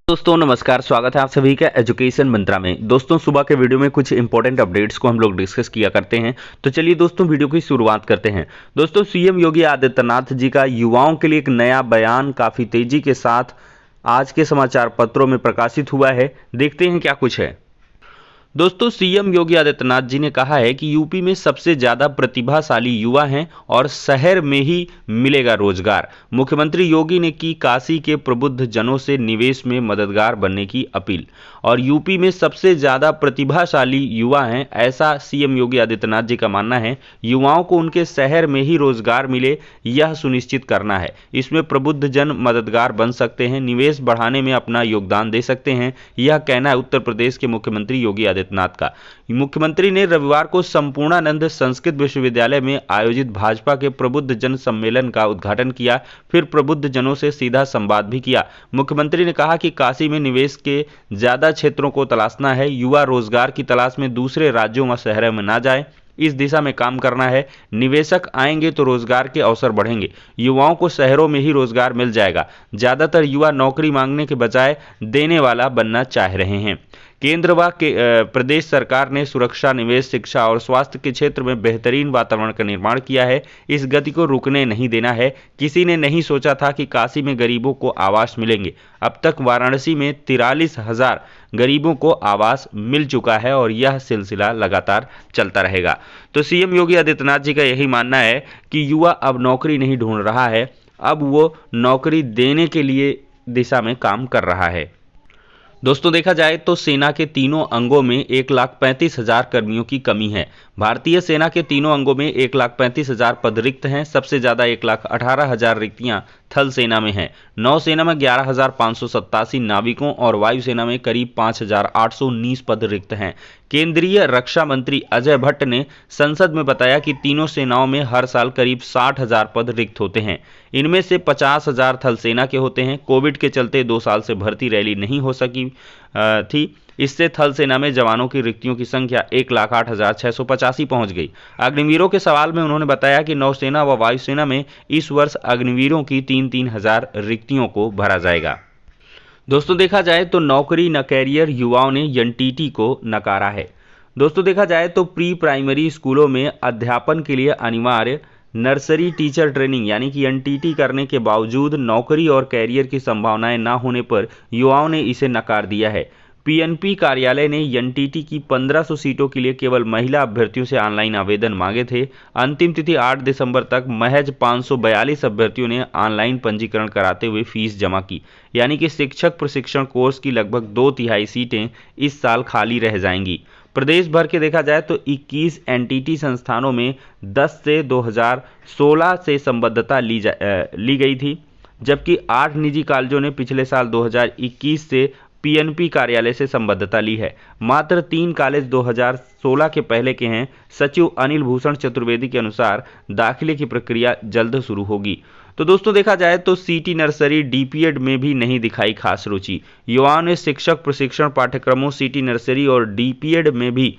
दोस्तों नमस्कार, स्वागत है आप सभी का एजुकेशन मंत्रा में। दोस्तों सुबह के वीडियो में कुछ इंपॉर्टेंट अपडेट्स को हम लोग डिस्कस किया करते हैं, तो चलिए दोस्तों वीडियो की शुरुआत करते हैं। दोस्तों सीएम योगी आदित्यनाथ जी का युवाओं के लिए एक नया बयान काफी तेजी के साथ आज के समाचार पत्रों में प्रकाशित हुआ है। देखते हैं क्या कुछ है। दोस्तों सीएम योगी आदित्यनाथ जी ने कहा है कि यूपी में सबसे ज्यादा प्रतिभाशाली युवा हैं और शहर में ही मिलेगा रोजगार। मुख्यमंत्री योगी ने की काशी के प्रबुद्ध जनों से निवेश में मददगार बनने की अपील। और यूपी में सबसे ज्यादा प्रतिभाशाली युवा हैं, ऐसा सीएम योगी आदित्यनाथ जी का मानना है। युवाओं को उनके शहर में ही रोजगार मिले, यह सुनिश्चित करना है। इसमें प्रबुद्ध जन मददगार बन सकते हैं, निवेश बढ़ाने में अपना योगदान दे सकते हैं, यह कहना है उत्तर प्रदेश के मुख्यमंत्री योगी आदित्यनाथ का। मुख्यमंत्री ने रविवार को संपूर्णानंद संस्कृत विश्वविद्यालय में आयोजित भाजपा के प्रबुद्ध जन सम्मेलन का उद्घाटन किया, फिर प्रबुद्ध जनों से सीधा संवाद भी किया। मुख्यमंत्री ने कहा कि काशी में निवेश के ज्यादा क्षेत्रों को तलाशना है, युवा रोजगार की तलाश में दूसरे राज्यों व शहरों में ना जाए, इस दिशा में काम करना है। निवेशक आएंगे तो रोजगार के अवसर बढ़ेंगे, युवाओं को शहरों में ही रोजगार मिल जाएगा। ज्यादातर युवा नौकरी मांगने के बजाय देने वाला बनना चाह रहे हैं। केंद्र व प्रदेश सरकार ने सुरक्षा, निवेश, शिक्षा और स्वास्थ्य के क्षेत्र में बेहतरीन वातावरण का निर्माण किया है। इस गति को रुकने नहीं देना है। किसी ने नहीं सोचा था कि काशी में गरीबों को आवास मिलेंगे। अब तक वाराणसी में 43,000 गरीबों को आवास मिल चुका है और यह सिलसिला लगातार चलता रहेगा। तो सीएम योगी आदित्यनाथ जी का यही मानना है कि युवा अब नौकरी नहीं ढूंढ रहा है, अब वो नौकरी देने के लिए दिशा में काम कर रहा है। दोस्तों देखा जाए तो सेना के तीनों अंगों में 1,35,000 कर्मियों की कमी है। भारतीय सेना के तीनों अंगों में 1,35,000 पद रिक्त हैं। सबसे ज्यादा 1,18,000 रिक्तियां थल सेना में हैं। नौसेना में 11,587 नाविकों और वायुसेना में करीब 5,819 पद रिक्त हैं। केंद्रीय रक्षा मंत्री अजय भट्ट ने संसद में बताया कि तीनों सेनाओं में हर साल करीब 60,000 पद रिक्त होते हैं। इनमें से 50,000 थल सेना के होते हैं। कोविड के चलते 2 साल से भर्ती रैली नहीं हो सकी थी। इससे थल सेना में जवानों की रिक्तियों की संख्या 1,08,685 पहुंच गई। अग्निवीरों के सवाल में उन्होंने बताया कि नौसेना व वायुसेना में इस वर्ष अग्निवीरों की 3-3 हजार रिक्तियों को भरा जाएगा। दोस्तों देखा जाए तो नौकरी न कैरियर, युवाओं ने एनटीटी को नकारा है। दोस्तों देखा जाए तो प्री प्राइमरी स्कूलों में अध्यापन के लिए अनिवार्य नर्सरी टीचर ट्रेनिंग यानी कि एनटीटी करने के बावजूद नौकरी और कैरियर की संभावनाएं न होने पर युवाओं ने इसे नकार दिया है। पीएनपी कार्यालय ने एनटीटी की 1500 सीटों के लिए केवल महिला अभ्यर्थियों से ऑनलाइन आवेदन मांगे थे। अंतिम तिथि 8 दिसंबर तक महज 542 अभ्यर्थियों ने ऑनलाइन पंजीकरण कराते हुए फीस जमा की। यानी कि शिक्षक प्रशिक्षण कोर्स की लगभग 2/3 सीटें इस साल खाली रह जाएंगी। प्रदेश भर के देखा जाए तो 21 एनटीटी संस्थानों में 10 से 2016 से संबद्धता ली गई थी, जबकि 8 निजी कॉलेजों ने पिछले साल 2021 से पीएनपी कार्यालय से संबद्धता ली है। मात्र 3 कॉलेज 2016 के पहले के हैं। सचिव अनिल भूषण चतुर्वेदी के अनुसार दाखिले की प्रक्रिया जल्द शुरू होगी। तो दोस्तों देखा जाए तो सीटी नर्सरी डीपीएड में भी नहीं दिखाई खास रुचि। युवाओं ने शिक्षक प्रशिक्षण पाठ्यक्रमों सीटी नर्सरी और डीपीएड में भी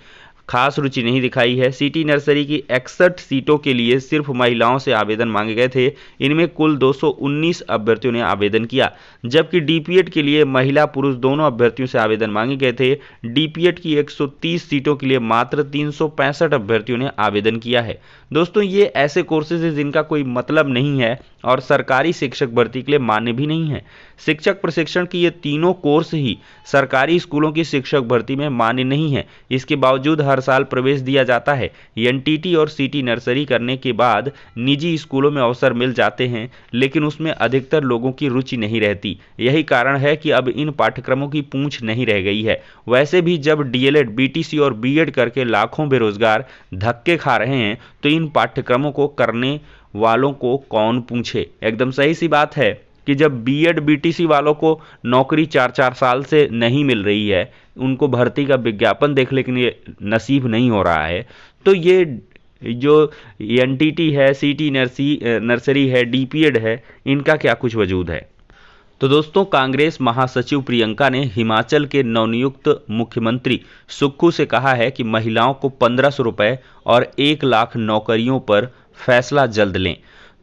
खास रुचि नहीं दिखाई है। सीटी नर्सरी की 61 सीटों के लिए सिर्फ महिलाओं से आवेदन मांगे गए थे। इनमें कुल 219 अभ्यर्थियों ने आवेदन किया, जबकि डीपीएड के लिए महिला पुरुष दोनों अभ्यर्थियों से आवेदन मांगे गए थे। डीपीएड की 130 सीटों के लिए मात्र 365 अभ्यर्थियों ने आवेदन किया है। दोस्तों ये ऐसे कोर्सेज हैं जिनका कोई मतलब नहीं है और सरकारी शिक्षक भर्ती के लिए मान्य भी नहीं है। शिक्षक प्रशिक्षण की ये तीनों कोर्स ही सरकारी स्कूलों की शिक्षक भर्ती में मान्य नहीं है। इसके बावजूद हर साल प्रवेश दिया जाता है। एनटीटी और सीटी नर्सरी करने के बाद निजी स्कूलों में अवसर मिल जाते हैं, लेकिन उसमें अधिकतर लोगों की रुचि नहीं रहती। यही कारण है कि अब इन पाठ्यक्रमों की पूंछ नहीं रह गई है। वैसे भी जब डीएलएड, बीटीसी और बीएड करके लाखों बेरोजगार धक्के खा रहे हैं, तो इन पाठ्यक्रमों को करने वालों को कौन पूछे। एकदम सही सी बात है कि जब बीएड बीटीसी वालों को नौकरी 4-4 साल से नहीं मिल रही है, उनको भर्ती का विज्ञापन देखने के लिए नसीब नहीं हो रहा है, तो ये जो एनटीटी है, सीटी नर्सरी है, डीपीएड है, इनका क्या कुछ वजूद है। तो दोस्तों कांग्रेस महासचिव प्रियंका ने हिमाचल के नवनियुक्त मुख्यमंत्री सुक्खू से कहा है कि महिलाओं को 1,500 रुपए और 1 लाख नौकरियों पर फैसला जल्द लें।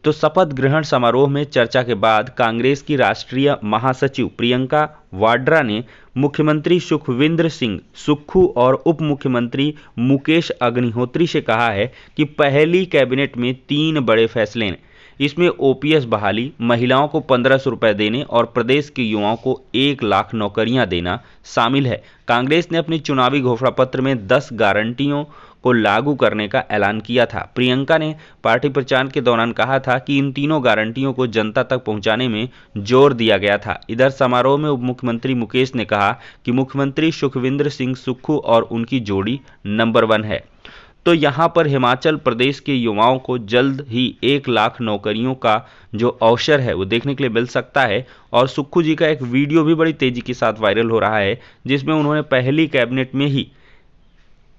तो शपथ ग्रहण समारोह में चर्चा के बाद कांग्रेस की राष्ट्रीय महासचिव प्रियंका वाड्रा ने मुख्यमंत्री सुखविंदर सिंह सुक्खू और उप मुख्यमंत्री मुकेश अग्निहोत्री से कहा है कि पहली कैबिनेट में 3 बड़े फैसले हैं। इसमें ओपीएस बहाली, महिलाओं को 1500 रुपए देने और प्रदेश के युवाओं को 1 लाख नौकरियां देना शामिल है। कांग्रेस ने अपनी चुनावी घोषणापत्र में 10 गारंटियों को लागू करने का ऐलान किया था। प्रियंका ने पार्टी प्रचार के दौरान कहा था कि इन तीनों गारंटियों को जनता तक पहुंचाने में जोर दिया गया था। इधर समारोह में उप मुख्यमंत्री मुकेश ने कहा कि मुख्यमंत्री सुखविंदर सिंह सुक्खू और उनकी जोड़ी नंबर 1 है। तो यहाँ पर हिमाचल प्रदेश के युवाओं को जल्द ही 1 लाख नौकरियों का जो अवसर है वो देखने के लिए मिल सकता है। और सुक्खू जी का एक वीडियो भी बड़ी तेजी के साथ वायरल हो रहा है, जिसमें उन्होंने पहली कैबिनेट में ही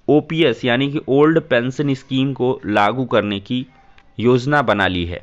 ओपीएस यानी कि ओल्ड पेंशन स्कीम को लागू करने की योजना बना ली है।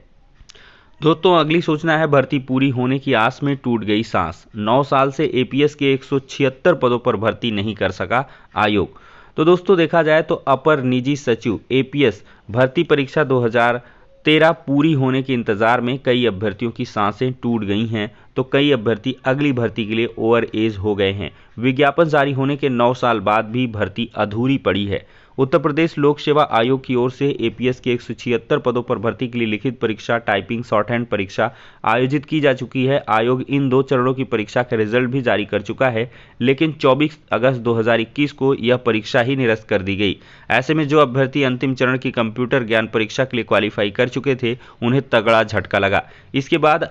दोस्तों अगली सूचना है, भर्ती पूरी होने की आस में टूट गई सांस। 9 साल से एपीएस के 176 पदों पर भर्ती नहीं कर सका आयोग। तो दोस्तों देखा जाए तो अपर निजी सचिव एपीएस भर्ती परीक्षा 2013 पूरी होने के इंतजार में कई अभ्यर्थियों की सांसें टूट गई हैं, तो कई अभ्यर्थी अगली भर्ती के लिए ओवर एज हो गए हैं। विज्ञापन जारी होने के 9 साल बाद भी भर्ती अधूरी पड़ी है। उत्तर प्रदेश लोक सेवा आयोग की ओर से एपीएस के 176 पदों पर भर्ती के लिए लिखित परीक्षा, टाइपिंग, शॉर्ट हैंड परीक्षा आयोजित की जा चुकी है। आयोग इन 2 चरणों की परीक्षा का रिजल्ट भी जारी कर चुका है, लेकिन 24 अगस्त 2021 को यह परीक्षा ही निरस्त कर दी गई। ऐसे में जो अभ्यर्थी अंतिम चरण की कंप्यूटर ज्ञान परीक्षा के लिए क्वालिफाई कर चुके थे, उन्हें तगड़ा झटका लगा। इसके बाद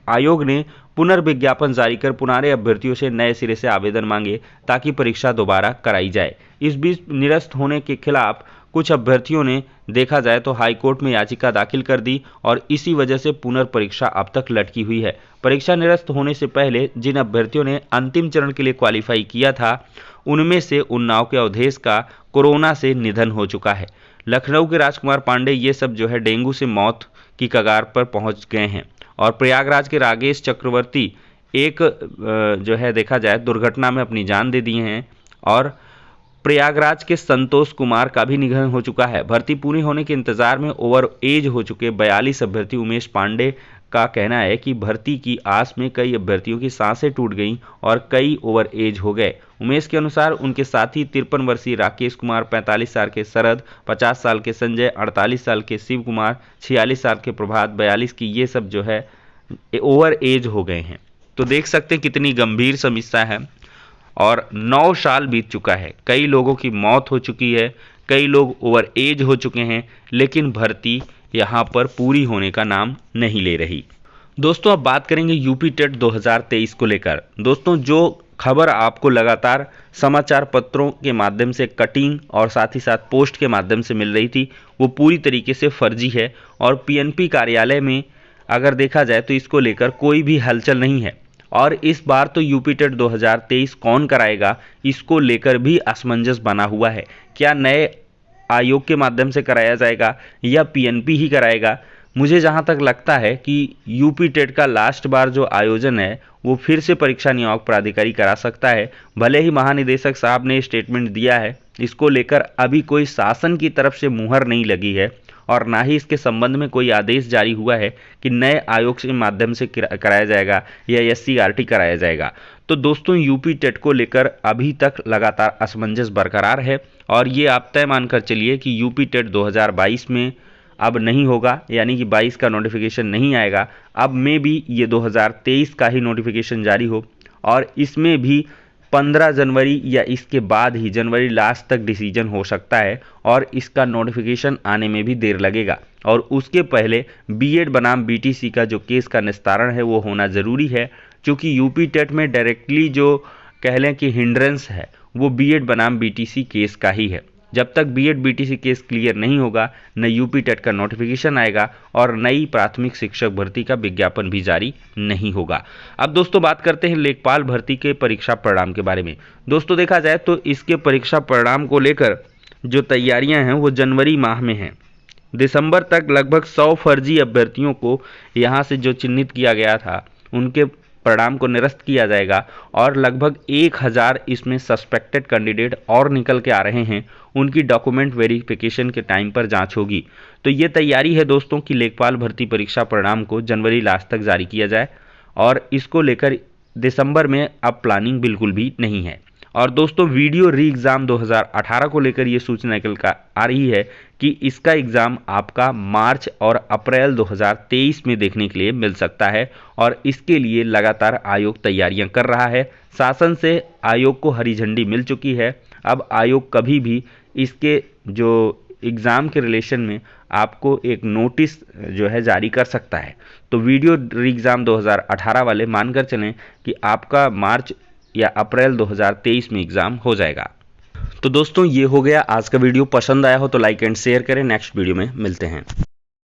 आयोग ने पुनर्विज्ञापन जारी कर पुराने अभ्यर्थियों से नए सिरे से आवेदन मांगे ताकि परीक्षा दोबारा कराई जाए। इस बीच निरस्त होने के खिलाफ कुछ अभ्यर्थियों ने देखा जाए तो हाईकोर्ट में याचिका दाखिल कर दी और इसी वजह से पुनर्परीक्षा अब तक लटकी हुई है। परीक्षा निरस्त होने से पहले जिन अभ्यर्थियों ने अंतिम चरण के लिए क्वालिफाई किया था, उनमें से उन्नाव के अवधेश का कोरोना से निधन हो चुका है। लखनऊ के राजकुमार पांडे ये सब जो है डेंगू से मौत की कगार पर पहुंच गए हैं। और प्रयागराज के राकेश चक्रवर्ती एक जो है देखा जाए दुर्घटना में अपनी जान दे दिए हैं। और प्रयागराज के संतोष कुमार का भी निधन हो चुका है। भर्ती पूरी होने के इंतजार में ओवर एज हो चुके 42 अभ्यर्थी उमेश पांडे का कहना है कि भर्ती की आस में कई अभ्यर्थियों की सांसें टूट गईं और कई ओवर एज हो गए। उमेश के अनुसार उनके साथी 53 वर्षीय राकेश कुमार, 45 साल के शरद, 50 साल के संजय, 48 साल के शिव कुमार, 46 साल के प्रभात, 42 की ये सब जो है ओवर एज हो गए हैं। तो देख सकते हैं कितनी गंभीर समस्या है। और 9 साल बीत चुका है, कई लोगों की मौत हो चुकी है, कई लोग ओवर एज हो चुके हैं, लेकिन भर्ती यहाँ पर पूरी होने का नाम नहीं ले रही। दोस्तों अब बात करेंगे यूपी टेट 2023 को लेकर। दोस्तों जो खबर आपको लगातार समाचार पत्रों के माध्यम से कटिंग और साथ ही साथ पोस्ट के माध्यम से मिल रही थी, वो पूरी तरीके से फर्जी है। और पीएनपी कार्यालय में अगर देखा जाए तो इसको लेकर कोई भी हलचल नहीं है। और इस बार तो यूपी टेट 2023 कौन कराएगा, इसको लेकर भी असमंजस बना हुआ है। क्या नए आयोग के माध्यम से कराया जाएगा या पीएनपी ही कराएगा? मुझे जहां तक लगता है कि यूपी टेट का लास्ट बार जो आयोजन है वो फिर से परीक्षा नियामक प्राधिकारी करा सकता है। भले ही महानिदेशक साहब ने स्टेटमेंट दिया है, इसको लेकर अभी कोई शासन की तरफ से मुहर नहीं लगी है और ना ही इसके संबंध में कोई आदेश जारी हुआ है कि नए आयोग के माध्यम से कराया जाएगा या एससीईआरटी कराया जाएगा। तो दोस्तों यूपी टेट को लेकर अभी तक लगातार असमंजस बरकरार है और ये आप तय मानकर चलिए कि यूपी टेट 2022 में अब नहीं होगा, यानी कि 22 का नोटिफिकेशन नहीं आएगा। अब में भी ये 2023 का ही नोटिफिकेशन जारी हो और इसमें भी 15 जनवरी या इसके बाद ही जनवरी लास्ट तक डिसीजन हो सकता है और इसका नोटिफिकेशन आने में भी देर लगेगा। और उसके पहले बीएड बनाम बीटीसी का जो केस का निस्तारण है वो होना ज़रूरी है, क्योंकि यूपी टेट में डायरेक्टली जो कह लें कि हिंड्रेंस है वो बीएड बनाम बीटीसी केस का ही है। जब तक बीएड बीटीसी केस क्लियर नहीं होगा, न यूपी टेट का नोटिफिकेशन आएगा और नई प्राथमिक शिक्षक भर्ती का विज्ञापन भी जारी नहीं होगा। अब दोस्तों बात करते हैं लेखपाल भर्ती के परीक्षा परिणाम के बारे में। दोस्तों देखा जाए तो इसके परीक्षा परिणाम को लेकर जो तैयारियां हैं वो जनवरी माह में हैं। दिसंबर तक लगभग 100 फर्जी अभ्यर्थियों को यहाँ से जो चिन्हित किया गया था, उनके परिणाम को निरस्त किया जाएगा और लगभग 1000 इसमें सस्पेक्टेड कैंडिडेट और निकल के आ रहे हैं, उनकी डॉक्यूमेंट वेरिफिकेशन के टाइम पर जांच होगी। तो ये तैयारी है दोस्तों कि लेखपाल भर्ती परीक्षा परिणाम को जनवरी लास्ट तक जारी किया जाए और इसको लेकर दिसंबर में अब प्लानिंग बिल्कुल भी नहीं है। और दोस्तों वीडियो री एग्ज़ाम 2018 को लेकर ये सूचना निकल कर आ रही है कि इसका एग्ज़ाम आपका मार्च और अप्रैल 2023 में देखने के लिए मिल सकता है और इसके लिए लगातार आयोग तैयारियां कर रहा है। शासन से आयोग को हरी झंडी मिल चुकी है। अब आयोग कभी भी इसके जो एग्ज़ाम के रिलेशन में आपको एक नोटिस जो है जारी कर सकता है। तो वीडियो री एग्ज़ाम 2018 वाले मानकर चलें कि आपका मार्च या अप्रैल 2023 में एग्ज़ाम हो जाएगा। तो दोस्तों ये हो गया आज का वीडियो। पसंद आया हो तो लाइक एंड शेयर करें। नेक्स्ट वीडियो में मिलते हैं।